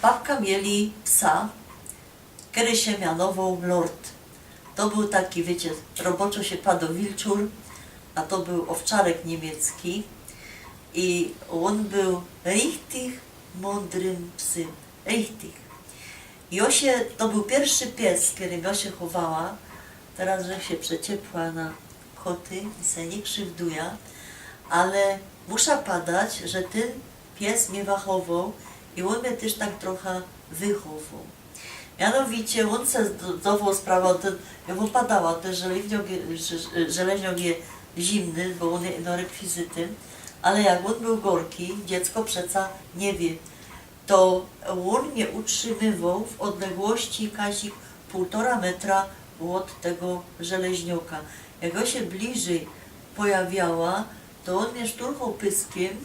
babka mieli psa, który się mianował Lord. To był taki, wiecie, roboczo się padł wilczur, a to był owczarek niemiecki i on był richtig mądrym psem, richtig. Josie, to był pierwszy pies, którym Josie chowała, teraz, że się przeciepła na koty i se nie krzywduje, ale muszę padać, że ten pies mnie wachował i on mnie też tak trochę wychował. Mianowicie on se zdawał sprawę, ja wypadała też, żeleźniok je zimny, bo on jest rekwizytem, ale jak on był gorki, dziecko przeca nie wie, to on mnie utrzymywał w odległości kazik 1,5 metra od tego żeleźnioka. Jak on się bliżej pojawiała, to on mnie szturchał pyskiem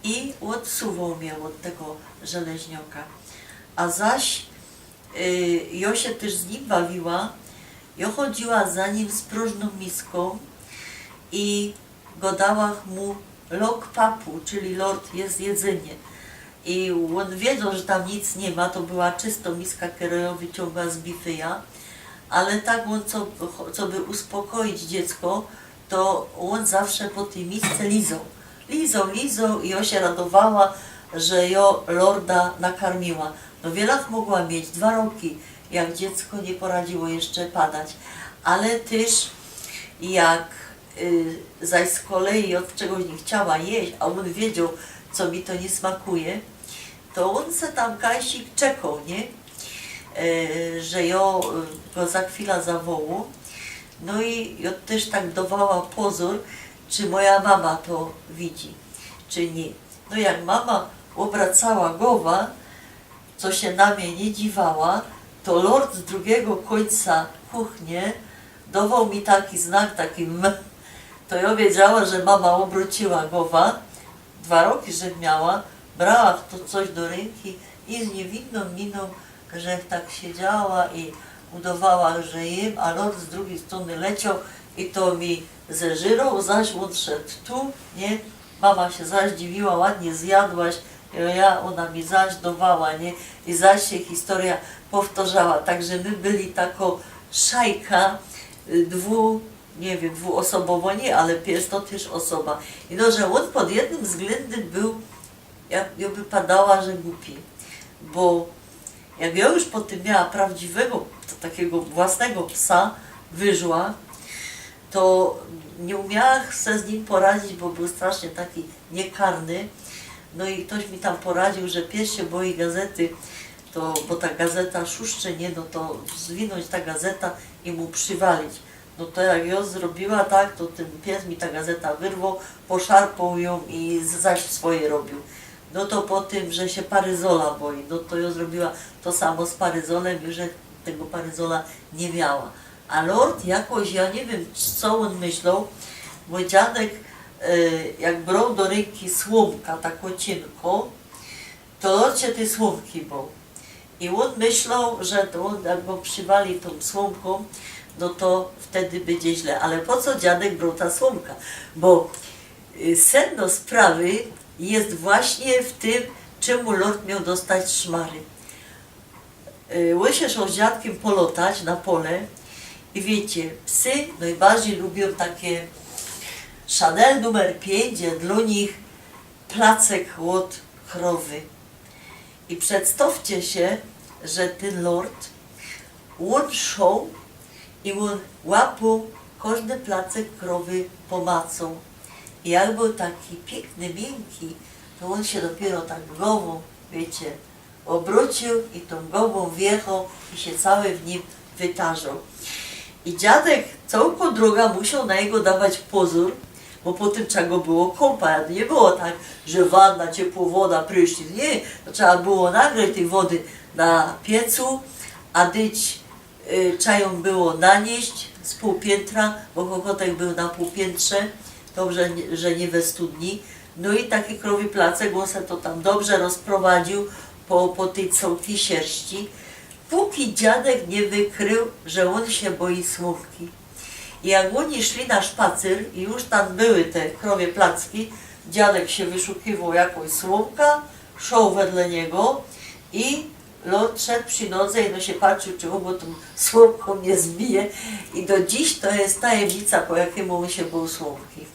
i odsuwał mnie od tego żeleźnioka. A zaś ja się też z nim bawiła, ja chodziła za nim z próżną miską i godała mu lok papu, czyli lord jest jedzenie. I on wiedział, że tam nic nie ma, to była czysto miska, którą wyciągała z bifeja, ale tak on, co by uspokoić dziecko, to on zawsze po tej misce lizał i ja się radowała, że ja lorda nakarmiła. No wielach mogła mieć 2 roki, jak dziecko nie poradziło jeszcze padać, ale też jak zaś z kolei od czegoś nie chciała jeść, a on wiedział, co mi to nie smakuje, to on se tam kajsik czekał, nie? Że ja go za chwilę zawołał. No i ja też tak dawała pozór, czy moja mama to widzi, czy nie. No jak mama obracała głowa, co się na mnie nie dziwała, to lord z drugiego końca kuchni dawał mi taki znak, taki m. To ja wiedziała, że mama obróciła głowa, 2 roki, że miała, brała to coś do ręki i z niewinną miną, że tak siedziała i udawała, że jem, a lord z drugiej strony leciał i to mi zeżyrał, zaś on szedł tu, nie? Mama się zaś dziwiła, ładnie zjadłaś, ona mi zaś dawała, nie? I zaś się historia powtarzała. Także my byli taką szajka dwuosobowo nie, ale pies to też osoba. I no, że on pod jednym względem był, ja wypadała, że głupi, bo jak ja już potem miała prawdziwego, takiego własnego psa, wyżła, to nie umiała se z nim poradzić, bo był strasznie taki niekarny. No i ktoś mi tam poradził, że pies się boi gazety, to, bo ta gazeta szuszcze, nie, no to zwinąć ta gazeta i mu przywalić. No to jak ja zrobiła tak, to ten pies mi ta gazeta wyrwał, poszarpał ją i zaś swoje robił. No to po tym, że się paryzola boi, no to ja zrobiła to samo z paryzolem i że tego paryzola nie miała. A lord jakoś, ja nie wiem, co on myślał, mój dziadek jak brał do ręki słomka, taką cienką, to lord się tej słomki bał. I on myślał, że to on jak go przywali tą słomką, no to wtedy będzie źle. Ale po co dziadek brał ta słomka? Bo sedno sprawy jest właśnie w tym, czemu lord miał dostać szmary. On się szło z dziadkiem polotać na pole i wiecie, psy najbardziej lubią takie Chanel numer 5, dla nich placek od krowy. I przedstawcie się, że ten lord, on szł i on łapał każdy placek krowy pomacą. I jak był taki piękny, miękki, to on się dopiero tak głową, wiecie, obrócił i tą głową wjechał i się cały w nim wytarzał. I dziadek całą drogę musiał na jego dawać pozór, bo potem trzeba go było kąpać. Nie było tak, że wanna, ciepła woda, prysznic. Nie, to trzeba było nagrzać tej wody na piecu, a dyć trzeba ją było nanieść z półpiętra, bo kokotek był na półpiętrze, dobrze, że nie we studni. No i taki krowy placek, on se to tam dobrze rozprowadził po tej całki sierści, póki dziadek nie wykrył, że on się boi słomki. I jak oni szli na szpacer i już tam były te krowie placki, dziadek się wyszukiwał jakąś słomka, szedł wedle niego I lord szedł przy nodze i no się patrzył, czy mu tą słomką nie zbije. I do dziś to jest tajemnica, po jakiemu mu się był słomki.